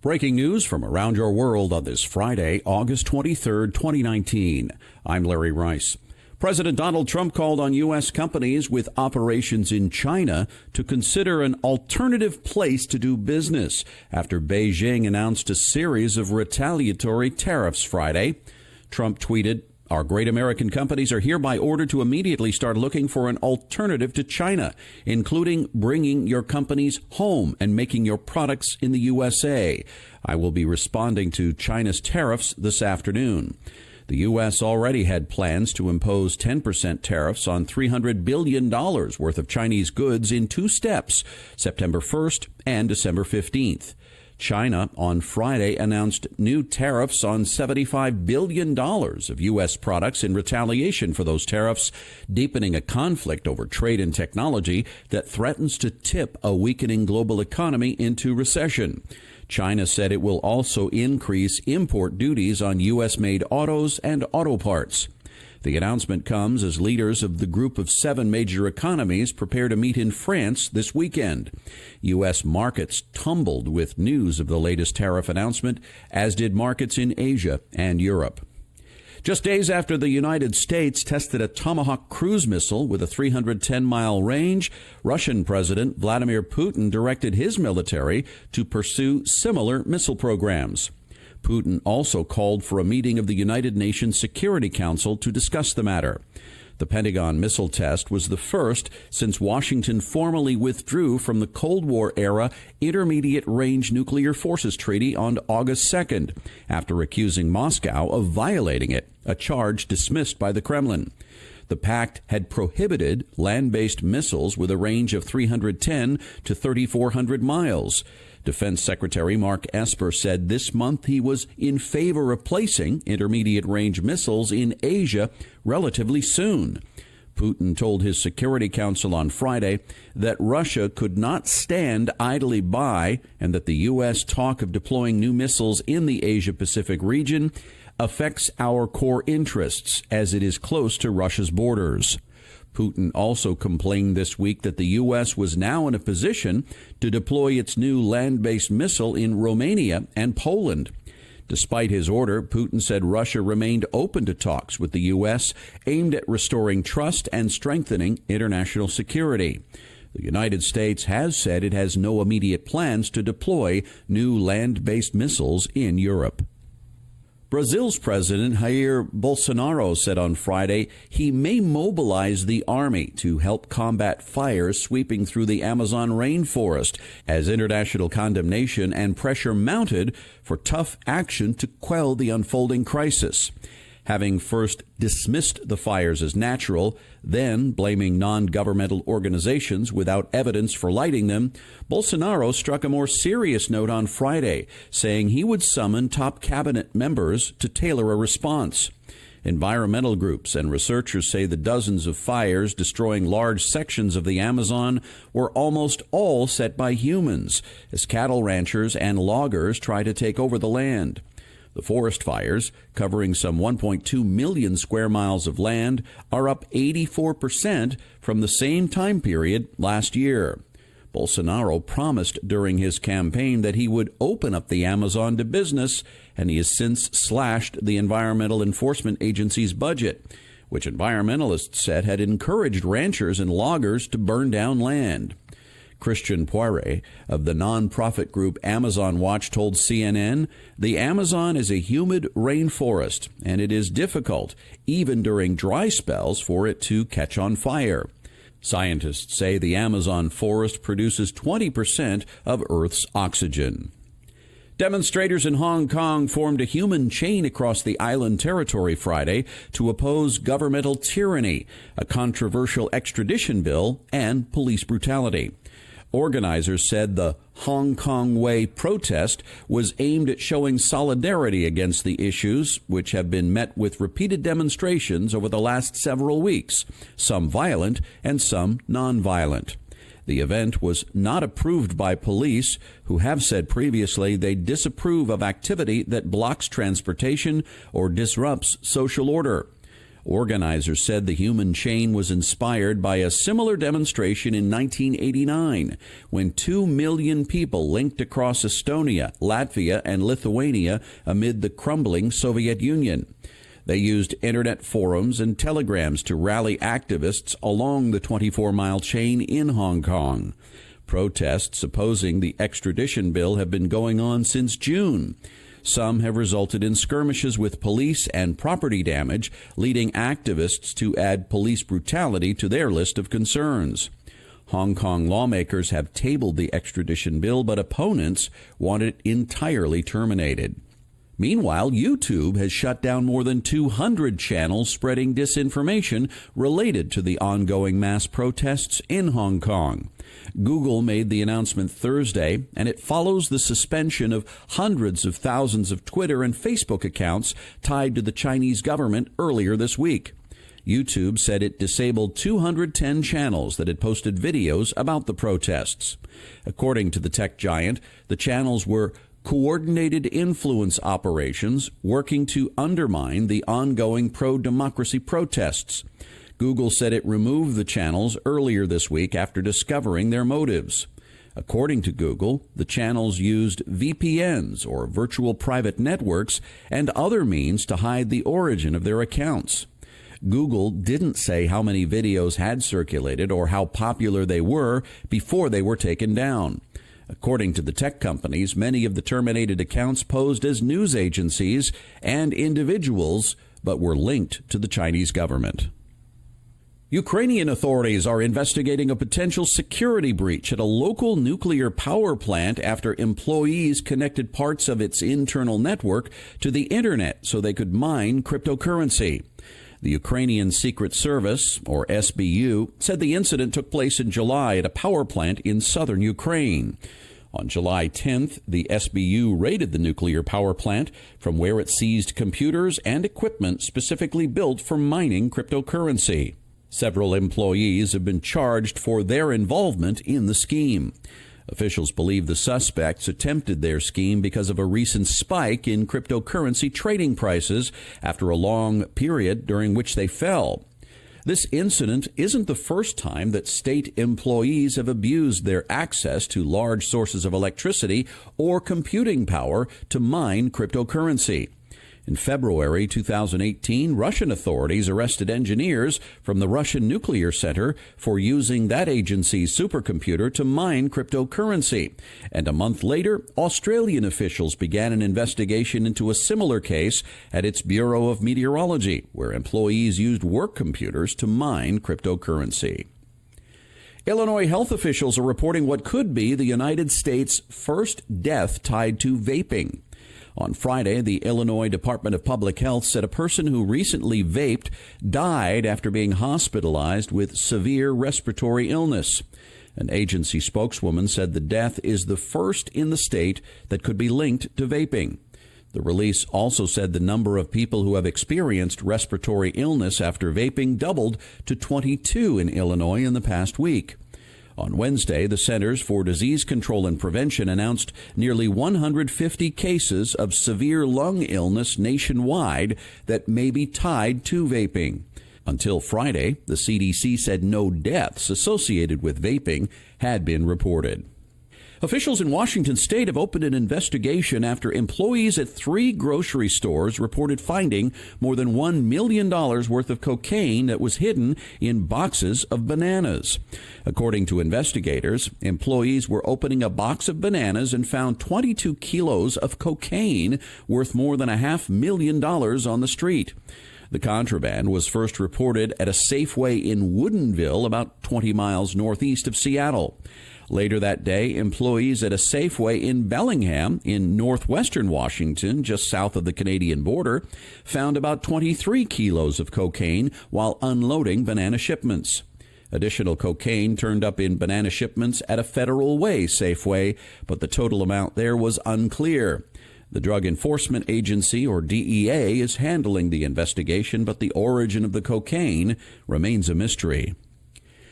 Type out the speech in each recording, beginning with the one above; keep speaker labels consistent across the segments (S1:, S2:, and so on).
S1: Breaking news from around your world on this Friday, August 23rd, 2019. I'm Larry Rice. President Donald Trump called on U.S. companies with operations in China to consider an alternative place to do business after Beijing announced a series of retaliatory tariffs Friday. Trump tweeted, "Our great American companies are hereby ordered to immediately start looking for an alternative to China, including bringing your companies home and making your products in the USA. I will be responding to China's tariffs this afternoon." The U.S. already had plans to impose 10% tariffs on $300 billion worth of Chinese goods in two steps, September 1st and December 15th. China on Friday announced new tariffs on $75 billion of U.S. products in retaliation for those tariffs, deepening a conflict over trade and technology that threatens to tip a weakening global economy into recession. China said it will also increase import duties on U.S.-made autos and auto parts. The announcement comes as leaders of the group of 7 major economies prepare to meet in France this weekend. U.S. markets tumbled with news of the latest tariff announcement, as did markets in Asia and Europe. Just days after the United States tested a Tomahawk cruise missile with a 310-mile range, Russian President Vladimir Putin directed his military to pursue similar missile programs. Putin also called for a meeting of the United Nations Security Council to discuss the matter. The Pentagon missile test was the first since Washington formally withdrew from the Cold War-era Intermediate-Range Nuclear Forces Treaty on August 2nd, after accusing Moscow of violating it, a charge dismissed by the Kremlin. The pact had prohibited land-based missiles with a range of 310 to 3,400 miles. Defense Secretary Mark Esper said this month he was in favor of placing intermediate-range missiles in Asia relatively soon. Putin told his Security Council on Friday that Russia could not stand idly by and that the U.S. talk of deploying new missiles in the Asia-Pacific region affects our core interests as it is close to Russia's borders. Putin also complained this week that the U.S. was now in a position to deploy its new land-based missile in Romania and Poland. Despite his order, Putin said Russia remained open to talks with the U.S. aimed at restoring trust and strengthening international security. The United States has said it has no immediate plans to deploy new land-based missiles in Europe. Brazil's President Jair Bolsonaro said on Friday he may mobilize the army to help combat fires sweeping through the Amazon rainforest as international condemnation and pressure mounted for tough action to quell the unfolding crisis. Having first dismissed the fires as natural, then blaming non-governmental organizations without evidence for lighting them, Bolsonaro struck a more serious note on Friday, saying he would summon top cabinet members to tailor a response. Environmental groups and researchers say the dozens of fires destroying large sections of the Amazon were almost all set by humans, as cattle ranchers and loggers try to take over the land. The forest fires, covering some 1.2 million square miles of land, are up 84% from the same time period last year. Bolsonaro promised during his campaign that he would open up the Amazon to business, and he has since slashed the Environmental Enforcement Agency's budget, which environmentalists said had encouraged ranchers and loggers to burn down land. Christian Poire of the nonprofit group Amazon Watch told CNN, "The Amazon is a humid rainforest, and it is difficult, even during dry spells, for it to catch on fire." Scientists say the Amazon forest produces 20% of Earth's oxygen. Demonstrators in Hong Kong formed a human chain across the island territory Friday to oppose governmental tyranny, a controversial extradition bill, and police brutality. Organizers said the Hong Kong Way protest was aimed at showing solidarity against the issues, which have been met with repeated demonstrations over the last several weeks, some violent and some nonviolent. The event was not approved by police, who have said previously they disapprove of activity that blocks transportation or disrupts social order. Organizers said the human chain was inspired by a similar demonstration in 1989, when 2 million people linked across Estonia, Latvia, and Lithuania amid the crumbling Soviet Union. They used internet forums and telegrams to rally activists along the 24-mile chain in Hong Kong. Protests opposing the extradition bill have been going on since June. Some have resulted in skirmishes with police and property damage, leading activists to add police brutality to their list of concerns. Hong Kong lawmakers have tabled the extradition bill, but opponents want it entirely terminated. Meanwhile, YouTube has shut down more than 200 channels spreading disinformation related to the ongoing mass protests in Hong Kong. Google made the announcement Thursday, and it follows the suspension of hundreds of thousands of Twitter and Facebook accounts tied to the Chinese government earlier this week. YouTube said it disabled 210 channels that had posted videos about the protests. According to the tech giant, the channels were coordinated influence operations working to undermine the ongoing pro-democracy protests. Google said it removed the channels earlier this week after discovering their motives. According to Google, the channels used VPNs, or virtual private networks, and other means to hide the origin of their accounts. Google didn't say how many videos had circulated or how popular they were before they were taken down. According to the tech companies, many of the terminated accounts posed as news agencies and individuals, but were linked to the Chinese government. Ukrainian authorities are investigating a potential security breach at a local nuclear power plant after employees connected parts of its internal network to the internet so they could mine cryptocurrency. The Ukrainian Secret Service, or SBU, said the incident took place in July at a power plant in southern Ukraine. On July 10th, the SBU raided the nuclear power plant, from where it seized computers and equipment specifically built for mining cryptocurrency. Several employees have been charged for their involvement in the scheme. Officials believe the suspects attempted their scheme because of a recent spike in cryptocurrency trading prices after a long period during which they fell. This incident isn't the first time that state employees have abused their access to large sources of electricity or computing power to mine cryptocurrency. In February 2018, Russian authorities arrested engineers from the Russian nuclear center for using that agency's supercomputer to mine cryptocurrency. And a month later, Australian officials began an investigation into a similar case at its Bureau of Meteorology, where employees used work computers to mine cryptocurrency. Illinois health officials are reporting what could be the United States' first death tied to vaping. On Friday, the Illinois Department of Public Health said a person who recently vaped died after being hospitalized with severe respiratory illness. An agency spokeswoman said the death is the first in the state that could be linked to vaping. The release also said the number of people who have experienced respiratory illness after vaping doubled to 22 in Illinois in the past week. On Wednesday, the Centers for Disease Control and Prevention announced nearly 150 cases of severe lung illness nationwide that may be tied to vaping. Until Friday, the CDC said no deaths associated with vaping had been reported. Officials in Washington state have opened an investigation after employees at 3 grocery stores reported finding more than $1 million worth of cocaine that was hidden in boxes of bananas. According to investigators, employees were opening a box of bananas and found 22 kilos of cocaine worth more than $500,000 on the street. The contraband was first reported at a Safeway in Woodinville, about 20 miles northeast of Seattle. Later that day, employees at a Safeway in Bellingham, in northwestern Washington, just south of the Canadian border, found about 23 kilos of cocaine while unloading banana shipments. Additional cocaine turned up in banana shipments at a Federal Way Safeway, but the total amount there was unclear. The Drug Enforcement Agency, or DEA, is handling the investigation, but the origin of the cocaine remains a mystery.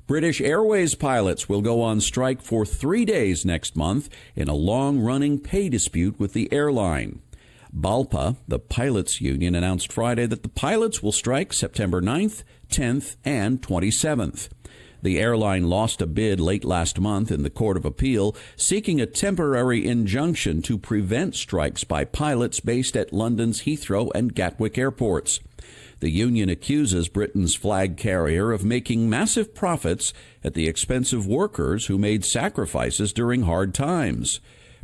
S1: British Airways pilots will go on strike for 3 days next month in a long-running pay dispute with the airline. BALPA, the pilots union, announced Friday that the pilots will strike September 9th, 10th, and 27th. The airline lost a bid late last month in the Court of Appeal, seeking a temporary injunction to prevent strikes by pilots based at London's Heathrow and Gatwick airports. The union accuses Britain's flag carrier of making massive profits at the expense of workers who made sacrifices during hard times.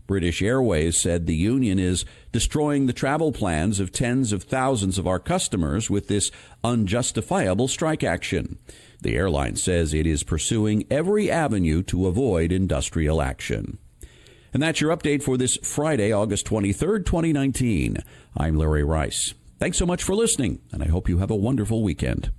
S1: British Airways said the union is destroying the travel plans of tens of thousands of our customers with this unjustifiable strike action. The airline says it is pursuing every avenue to avoid industrial action. And that's your update for this Friday, August 23rd, 2019. I'm Larry Rice. Thanks so much for listening, and I hope you have a wonderful weekend.